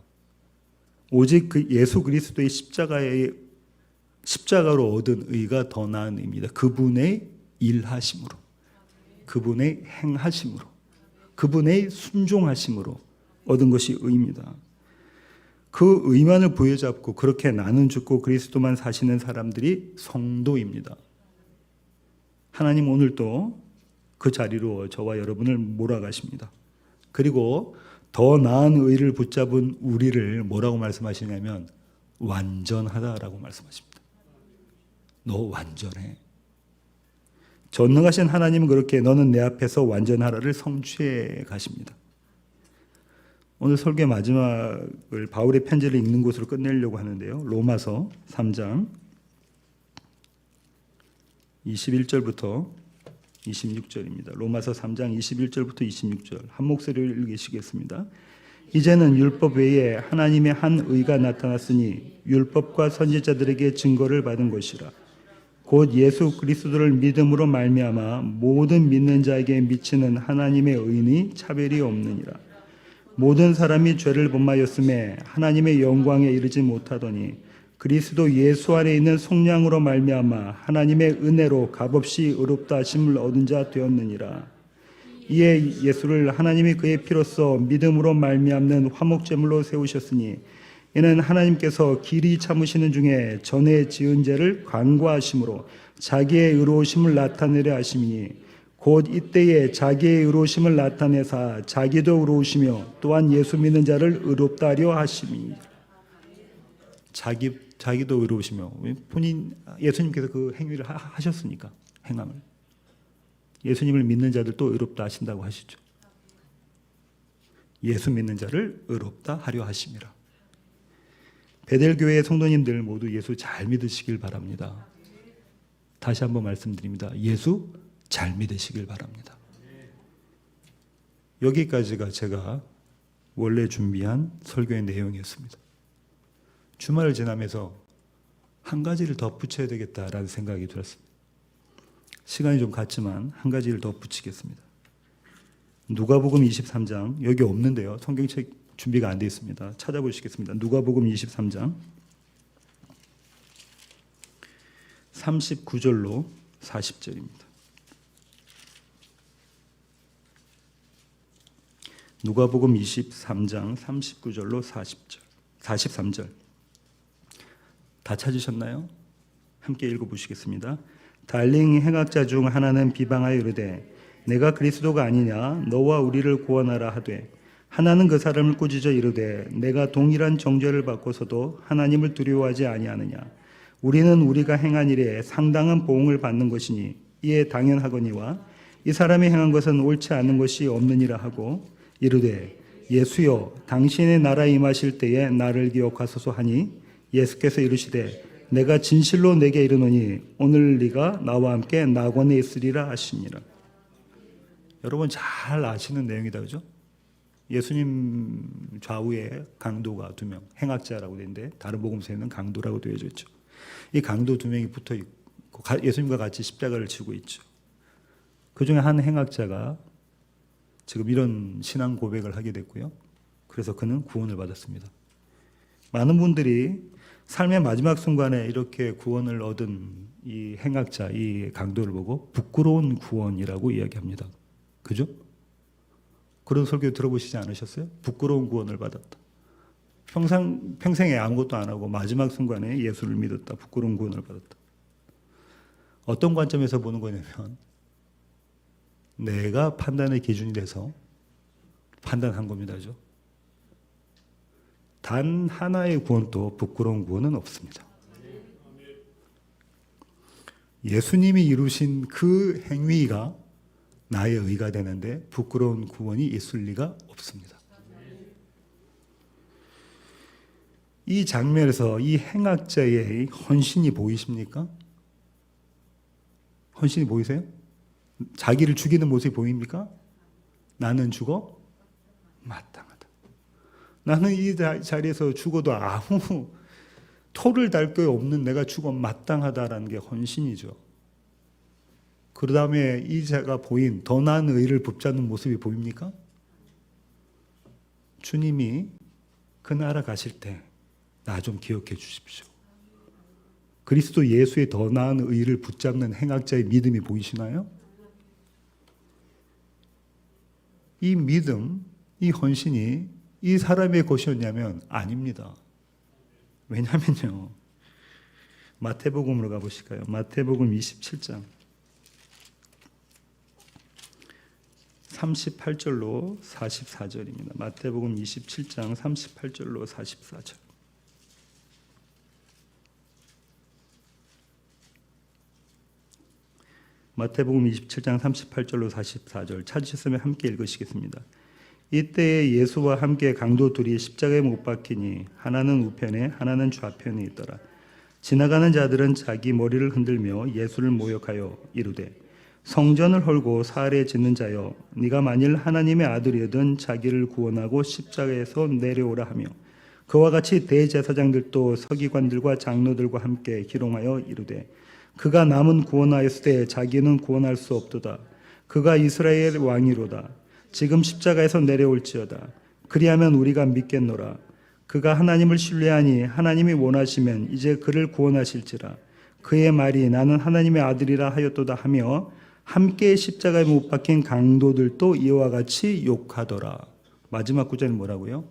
오직 그 예수 그리스도의 십자가로 얻은 의가 더 나은 의입니다. 그분의 일하심으로, 그분의 행하심으로, 그분의 순종하심으로 얻은 것이 의입니다. 그 의만을 부여잡고 그렇게 나는 죽고 그리스도만 사시는 사람들이 성도입니다. 하나님 오늘도 그 자리로 저와 여러분을 몰아가십니다. 그리고 더 나은 의를 붙잡은 우리를 뭐라고 말씀하시냐면 완전하다라고 말씀하십니다. 너 완전해. 전능하신 하나님은 그렇게 너는 내 앞에서 완전하라를 성취해 가십니다. 오늘 설교의 마지막을 바울의 편지를 읽는 곳으로 끝내려고 하는데요. 로마서 3장 21절부터 26절입니다. 로마서 3장 21절부터 26절 한 목소리를 읽으시겠습니다. 이제는 율법 외에 하나님의 한 의가 나타났으니 율법과 선지자들에게 증거를 받은 것이라. 곧 예수 그리스도를 믿음으로 말미암아 모든 믿는 자에게 미치는 하나님의 의인이 차별이 없느니라. 모든 사람이 죄를 범하였음에 하나님의 영광에 이르지 못하더니 그리스도 예수 안에 있는 속량으로 말미암아 하나님의 은혜로 값없이 의롭다 하심을 얻은 자 되었느니라. 이에 예수를 하나님이 그의 피로써 믿음으로 말미암는 화목제물로 세우셨으니 이는 하나님께서 길이 참으시는 중에 전에 지은 죄를 간과하심으로 자기의 의로우심을 나타내려 하심이니 곧 이때에 자기의 의로우심을 나타내사 자기도 의로우시며 또한 예수 믿는 자를 의롭다 하려 하심이니. 자기도 의로우시며 본인 예수님께서 그 행위를 하셨으니까 행함을 예수님을 믿는 자들도 의롭다 하신다고 하시죠. 예수 믿는 자를 의롭다 하려 하심이라. 베델교회 성도님들 모두 예수 잘 믿으시길 바랍니다. 다시 한번 말씀드립니다. 예수 잘 믿으시길 바랍니다. 여기까지가 제가 원래 준비한 설교의 내용이었습니다. 주말을 지나면서 한 가지를 더 붙여야 되겠다라는 생각이 들었습니다. 시간이 좀 갔지만 한 가지를 더 붙이겠습니다. 누가복음 23장 여기 없는데요. 성경책 준비가 안 되어 있습니다. 찾아보시겠습니다. 누가복음 23장 39절로 40절입니다. 누가복음 23장 39절로 40절, 43절 다 찾으셨나요? 함께 읽어보시겠습니다. 달링 행악자 중 하나는 비방하여 이르되 내가 그리스도가 아니냐 너와 우리를 구원하라 하되 하나는 그 사람을 꾸짖어 이르되 내가 동일한 정죄를 받고서도 하나님을 두려워하지 아니하느냐 우리는 우리가 행한 일에 상당한 보응을 받는 것이니 이에 당연하거니와 이 사람이 행한 것은 옳지 않은 것이 없느니라 하고 이르되 예수여 당신의 나라에 임하실 때에 나를 기억하소서 하니 예수께서 이르시되 내가 진실로 내게 이르노니 오늘 네가 나와 함께 낙원에 있으리라 하시니라. 여러분 잘 아시는 내용이다, 그죠? 예수님 좌우에 강도가 2명, 행악자라고 되는데 다른 복음서에는 강도라고 되어져 있죠. 이 강도 2명이 붙어 있고 예수님과 같이 십자가를 지고 있죠. 그 중에 한 행악자가 지금 이런 신앙 고백을 하게 됐고요. 그래서 그는 구원을 받았습니다. 많은 분들이 삶의 마지막 순간에 이렇게 구원을 얻은 이 행악자, 이 강도를 보고 부끄러운 구원이라고 이야기합니다. 그죠? 그런 설교 들어보시지 않으셨어요? 부끄러운 구원을 받았다. 평생에 아무것도 안 하고 마지막 순간에 예수를 믿었다. 부끄러운 구원을 받았다. 어떤 관점에서 보는 거냐면 내가 판단의 기준이 돼서 판단한 겁니다. 그죠? 단 하나의 구원도 부끄러운 구원은 없습니다. 예수님이 이루신 그 행위가 나의 의가 되는데 부끄러운 구원이 있을 리가 없습니다. 이 장면에서 이 행악자의 헌신이 보이십니까? 헌신이 보이세요? 자기를 죽이는 모습이 보입니까? 나는 죽어 마땅하다. 나는 이 자리에서 죽어도 아무 토를 달 게 없는 내가 죽어 마땅하다라는 게 헌신이죠. 그 다음에 이 자가 보인 더 나은 의를 붙잡는 모습이 보입니까? 주님이 그 나라 가실 때 나 좀 기억해 주십시오. 그리스도 예수의 더 나은 의를 붙잡는 행악자의 믿음이 보이시나요? 이 믿음, 이 헌신이 이 사람의 것이었냐면 아닙니다. 왜냐면요. 마태복음으로 가보실까요? 마태복음 27장 38절로 44절입니다. 마태복음 27장 38절로 44절. 마태복음 27장 38절로 44절 찾으셨으면 함께 읽으시겠습니다. 이때에 예수와 함께 강도 둘이 십자가에 못 박히니 하나는 우편에 하나는 좌편에 있더라. 지나가는 자들은 자기 머리를 흔들며 예수를 모욕하여 이르되 성전을 헐고 사흘에 짓는 자여 네가 만일 하나님의 아들이거든 자기를 구원하고 십자가에서 내려오라 하며 그와 같이 대제사장들도 서기관들과 장로들과 함께 희롱하여 이르되 그가 남은 구원하였을 때 자기는 구원할 수 없도다. 그가 이스라엘 왕이로다. 지금 십자가에서 내려올지어다. 그리하면 우리가 믿겠노라. 그가 하나님을 신뢰하니 하나님이 원하시면 이제 그를 구원하실지라. 그의 말이 나는 하나님의 아들이라 하였도다 하며 함께 십자가에 못 박힌 강도들도 이와 같이 욕하더라. 마지막 구절은 뭐라고요?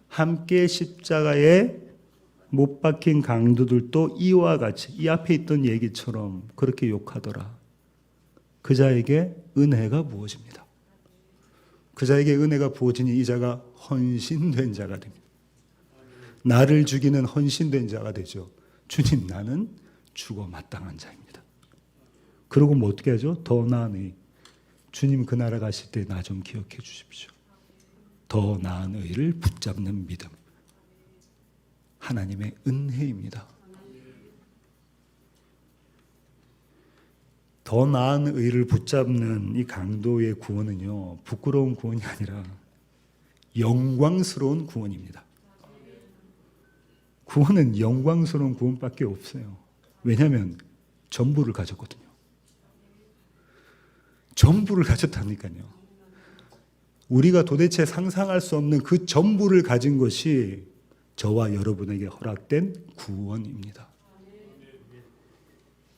함께 십자가에 못 박힌 강도들도 이와 같이 이 앞에 있던 얘기처럼 그렇게 욕하더라. 그자에게 은혜가 부어집니다. 그자에게 은혜가 부어지니 이 자가 헌신된 자가 됩니다. 나를 죽이는 헌신된 자가 되죠. 주님, 나는 죽어 마땅한 자입니다. 그러고 뭐 어떻게 하죠? 더 나은 의. 주님 그 나라 가실 때 나 좀 기억해 주십시오. 더 나은 의를 붙잡는 믿음. 하나님의 은혜입니다. 더 나은 의를 붙잡는 이 강도의 구원은요, 부끄러운 구원이 아니라 영광스러운 구원입니다. 구원은 영광스러운 구원밖에 없어요. 왜냐하면 전부를 가졌거든요. 전부를 가졌다니까요. 우리가 도대체 상상할 수 없는 그 전부를 가진 것이 저와 여러분에게 허락된 구원입니다.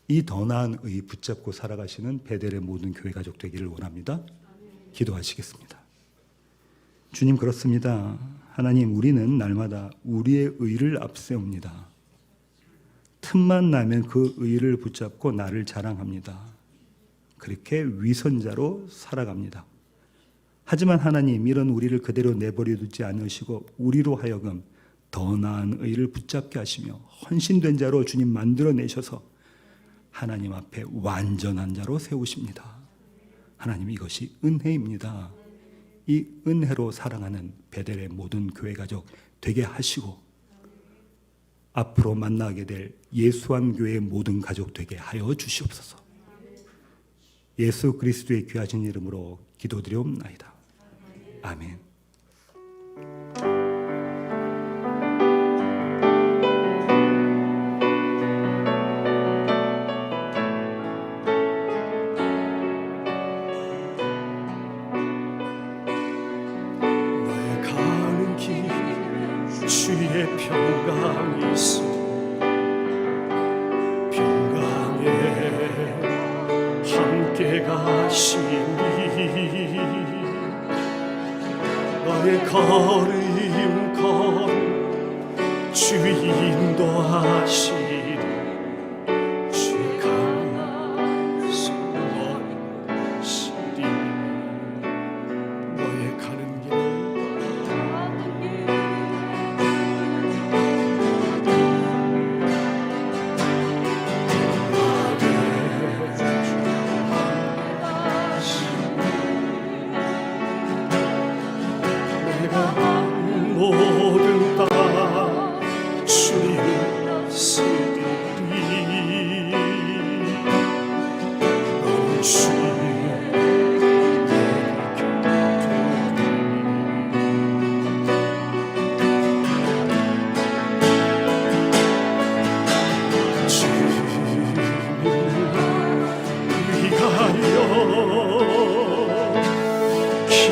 이 더 나은 의 붙잡고 살아가시는 베델의 모든 교회 가족 되기를 원합니다. 기도하시겠습니다. 주님, 그렇습니다. 하나님, 우리는 날마다 우리의 의를 앞세웁니다. 틈만 나면 그 의를 붙잡고 나를 자랑합니다. 그렇게 위선자로 살아갑니다. 하지만 하나님, 이런 우리를 그대로 내버려 두지 않으시고 우리로 하여금 더 나은 의를 붙잡게 하시며 헌신된 자로 주님 만들어내셔서 하나님 앞에 완전한 자로 세우십니다. 하나님, 이것이 은혜입니다. 이 은혜로 사랑하는 베델의 모든 교회 가족 되게 하시고 앞으로 만나게 될 예수한 교회의 모든 가족 되게 하여 주시옵소서. 예수 그리스도의 귀하신 이름으로 기도드리옵나이다. 아멘. 주의 평강이 있으 평강에 함께 가시니 너의 걸음 주의 인도하시니 주의 강수 넘으시리 너의 가는 길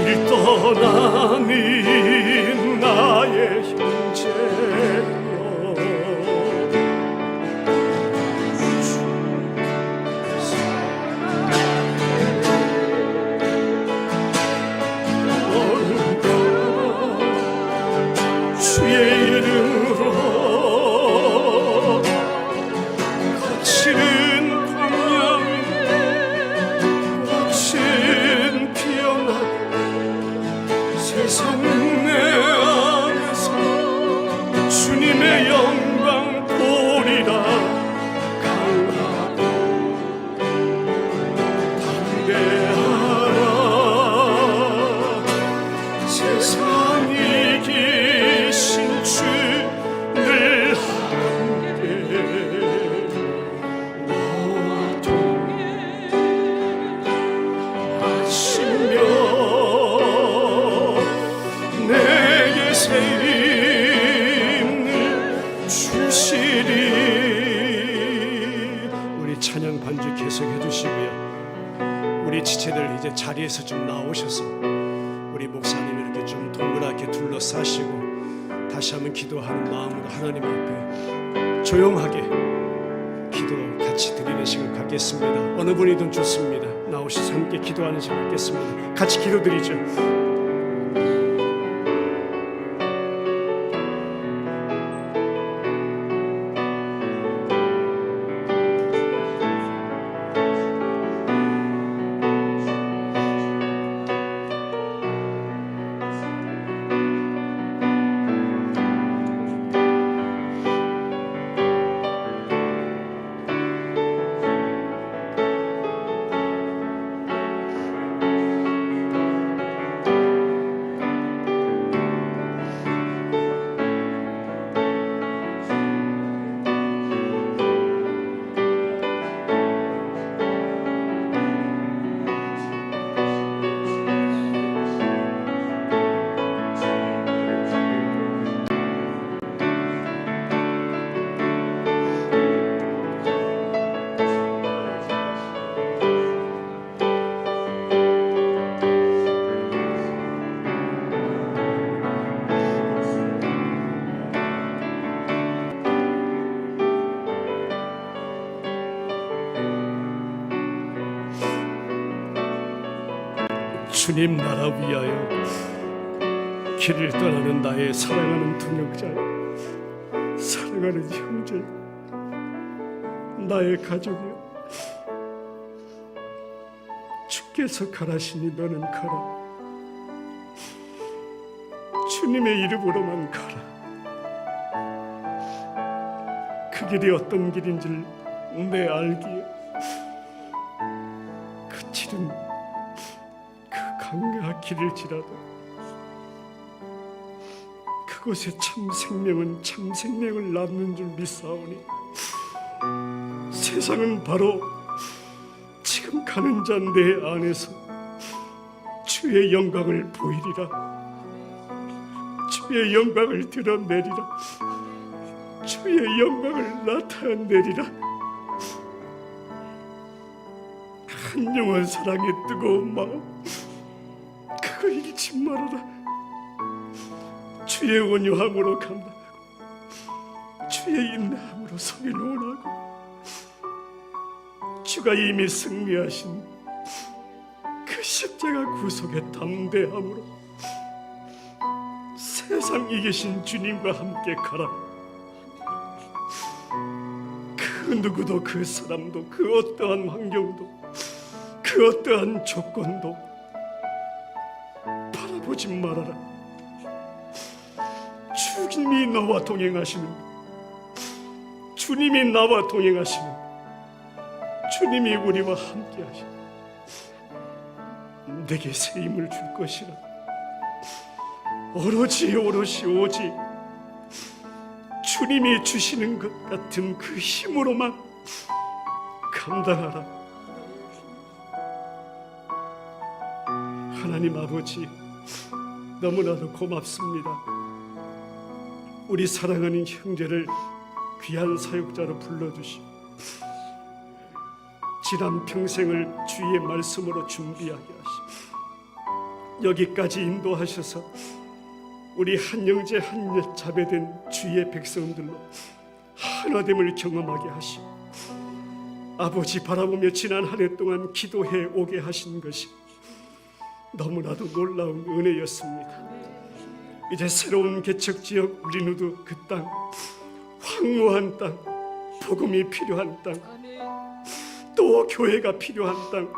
길 떠나는 나의 형제여 주의 이름으로 거칠은 풍랑 꽃은 피어나고 세상 내 안에서 주님의 영광 보리라 강하고 담대하라 세상이 이기신 주늘 함께 너와 동행하시며 내게 새 이름을 주시리. 우리 찬양 반주 계속해 주시고요. 우리 지체들 이제 자리에서 좀 나오셔서 우리 목사님 이렇게 좀 동그랗게 둘러싸시고 다시 한번 기도하는 마음으로 하나님 앞에 조용하게 기도 같이 드리는 시간 갖겠습니다. 어느 분이든 좋습니다. 나오셔서 함께 기도하는 시간 갖겠습니다. 같이 기도드리죠. 주님 나라 위하여 길을 떠나는 나의 사랑하는 동역자여, 사랑하는 형제, 나의 가족이여, 주께서 가라시니 너는 가라. 주님의 이름으로만 가라. 그 길이 어떤 길인지를 내 알기에 그칠은 그 강한 길을 지라도 그곳에 참 생명은 참 생명을 낳는 줄 믿사오니 세상은 바로 지금 가는 자 내 안에서 주의 영광을 보이리라. 주의 영광을 드러내리라. 주의 영광을 나타내리라. 한 영혼 사랑의 뜨거운 마음 그거 잃지 말아라. 주의 온유함으로 감당하고 주의 인내함으로 성을 원하고 주가 이미 승리하신 그 십자가 구속의 담대함으로 세상 이기신 주님과 함께 가라. 그 누구도 그 사람도 그 어떠한 환경도 그 어떠한 조건도 바라보지 말아라. 주님이 너와 동행하시는, 주님이 나와 동행하시는, 주님이 우리와 함께 하시는 내게 새 힘을 줄 것이라. 오로지 오직 주님이 주시는 것 같은 그 힘으로만 감당하라. 하나님 아버지, 너무나도 고맙습니다. 우리 사랑하는 형제를 귀한 사역자로 불러주시고 지난 평생을 주의 말씀으로 준비하게 하시고 여기까지 인도하셔서 우리 한 형제 한 자매된 주의 백성들로 하나됨을 경험하게 하시고 아버지 바라보며 지난 한 해 동안 기도해 오게 하신 것이 너무나도 놀라운 은혜였습니다. 이제 새로운 개척지역 리누드 그 땅, 황무한 땅, 복음이 필요한 땅, 또 교회가 필요한 땅,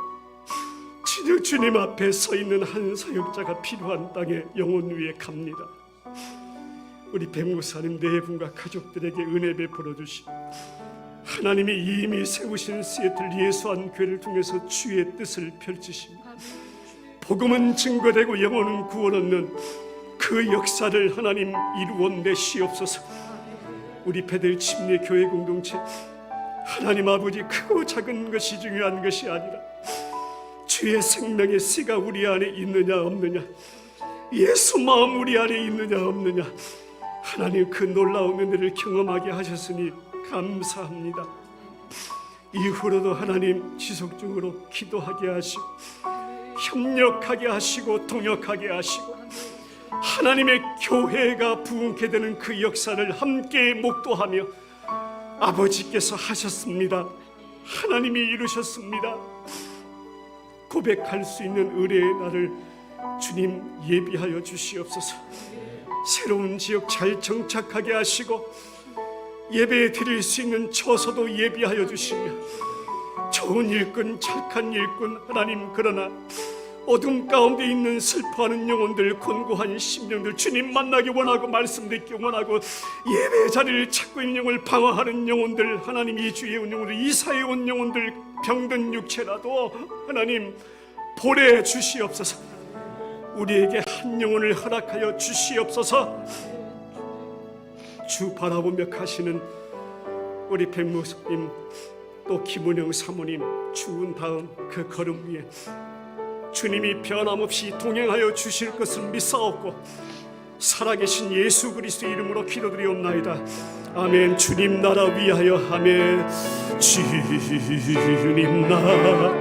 주님 앞에 서 있는 한 사역자가 필요한 땅에 영혼 위에 갑니다. 우리 백목사님 네 분과 가족들에게 은혜 베풀어 주시고 하나님이 이미 세우신 시애틀 예수한 교회를 통해서 주의 뜻을 펼치시며 복음은 증거되고 영혼은 구원 얻는 그 역사를 하나님 이루어 내시옵소서. 우리 베델 침례 교회 공동체 하나님 아버지 크고 작은 것이 중요한 것이 아니라 주의 생명의 씨가 우리 안에 있느냐 없느냐, 예수 마음 우리 안에 있느냐 없느냐, 하나님 그 놀라운 은혜를 경험하게 하셨으니 감사합니다. 이후로도 하나님 지속적으로 기도하게 하시고 협력하게 하시고 동역하게 하시고 하나님의 교회가 부흥케 되는 그 역사를 함께 목도하며 아버지께서 하셨습니다. 하나님이 이루셨습니다. 고백할 수 있는 의뢰의 날을 주님 예비하여 주시옵소서. 새로운 지역 잘 정착하게 하시고 예배 드릴 수 있는 처소도 예비하여 주시며 좋은 일꾼, 착한 일꾼 하나님, 그러나 어둠 가운데 있는 슬퍼하는 영혼들, 곤고한 심령들 주님 만나기 원하고 말씀 듣기 원하고 예배 자리를 찾고 있는 영혼을 방어하는 영혼들 하나님, 이 주의 온 영혼들, 이사에 온 영혼들, 병든 육체라도 하나님 보내주시옵소서. 우리에게 한 영혼을 허락하여 주시옵소서. 주 바라보며 가시는 우리 백목사님 또 김은영 사모님 추운 다음 그 걸음 위에 주님이 변함없이 동행하여 주실 것을 믿사옵고 살아계신 예수 그리스도 이름으로 기도드리옵나이다. 아멘. 주님 나라 위하여. 아멘. 주님 나라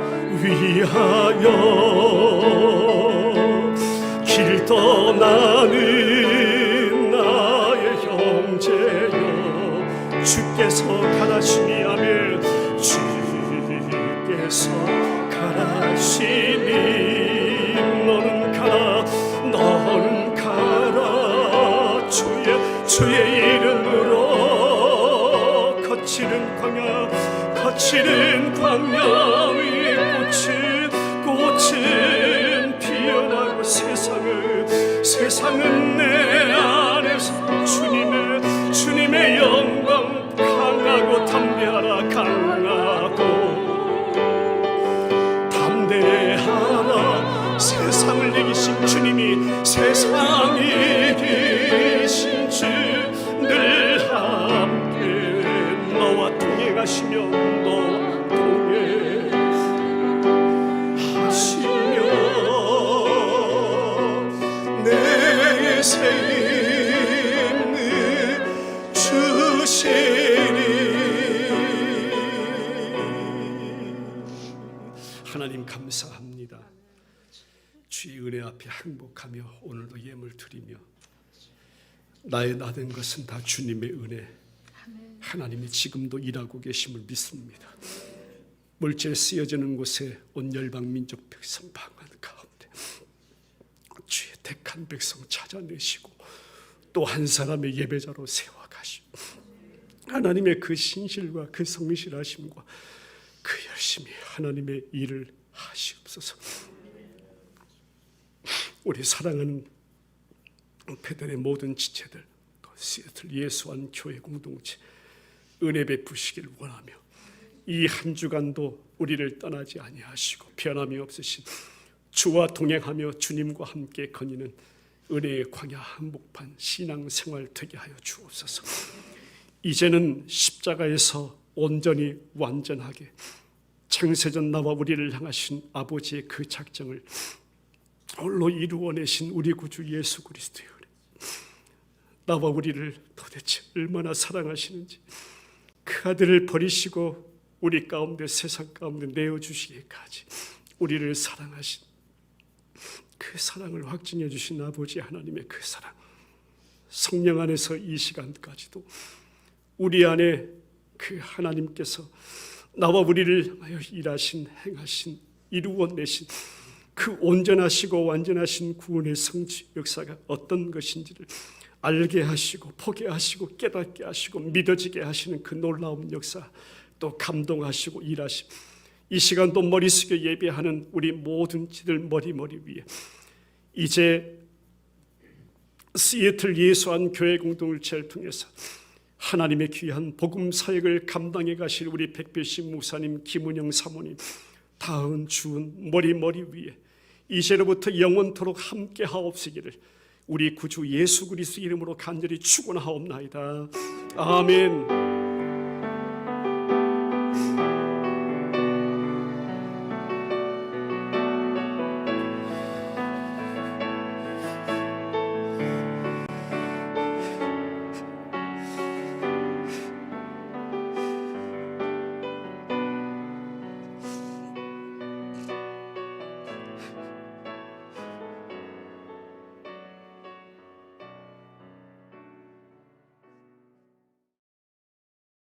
위하여 길 떠나는 나의 형제여, 주께서 가라시니. 아멘. 주께서 가라시니. 너는 가라, 너는 가라. 주의 이름으로 거칠은 광야 위에 꽃은 피어나고 세상은 내 안에서 주님의 영광 강하고 담대하라. 담대하라. 세상을 이기신 주님이, 세상이 이기신 주 늘 함께 너와 동행하시며 너와 동행하시며 내세 있는 주시니. 하나님 감사합니다. 주의 은혜 앞에 항복하며 오늘도 예물 드리며 나의 나된 것은 다 주님의 은혜, 하나님이 지금도 일하고 계심을 믿습니다. 물질 쓰여지는 곳에 온 열방 민족 백성 방한 가운데 주의 택한 백성 찾아내시고 또 한 사람의 예배자로 세워가시고 하나님의 그 신실과 그 성실하심과 그 열심히 하나님의 일을 하시옵소서. 우리 사랑하는 베델의 모든 지체들, 또 시애틀 예수한 교회 공동체 은혜 베푸시길 원하며 이 한 주간도 우리를 떠나지 아니하시고 변함이 없으신 주와 동행하며 주님과 함께 거니는 은혜의 광야 한복판 신앙생활 되게 하여 주옵소서. 이제는 십자가에서 온전히 완전하게 창세전 나와 우리를 향하신 아버지의 그 작정을 홀로 이루어내신 우리 구주 예수 그리스도의 은혜, 나와 우리를 도대체 얼마나 사랑하시는지 그 아들을 버리시고 우리 가운데 세상 가운데 내어주시기까지 우리를 사랑하신 그 그 사랑을 확증해 주신 아버지 하나님의 그 사랑, 성령 안에서 이 시간까지도 우리 안에 그 하나님께서 나와 우리를 하여 일하신, 행하신, 이루어내신 그 온전하시고 완전하신 구원의 성취 역사가 어떤 것인지를 알게 하시고 보게 하시고 깨닫게 하시고 믿어지게 하시는 그 놀라운 역사, 또 감동하시고 일하심, 이 시간도 머리 숙여 예배하는 우리 모든 지들 머리 위에 이제 시애틀 예수안 교회 공동체를 통해서 하나님의 귀한 복음 사역을 감당해 가실 우리 백배신 목사님, 김은영 사모님, 다은 주은 머리 위에 이제로부터 영원토록 함께 하옵시기를 우리 구주 예수 그리스도 이름으로 간절히 축원하옵나이다. 아멘.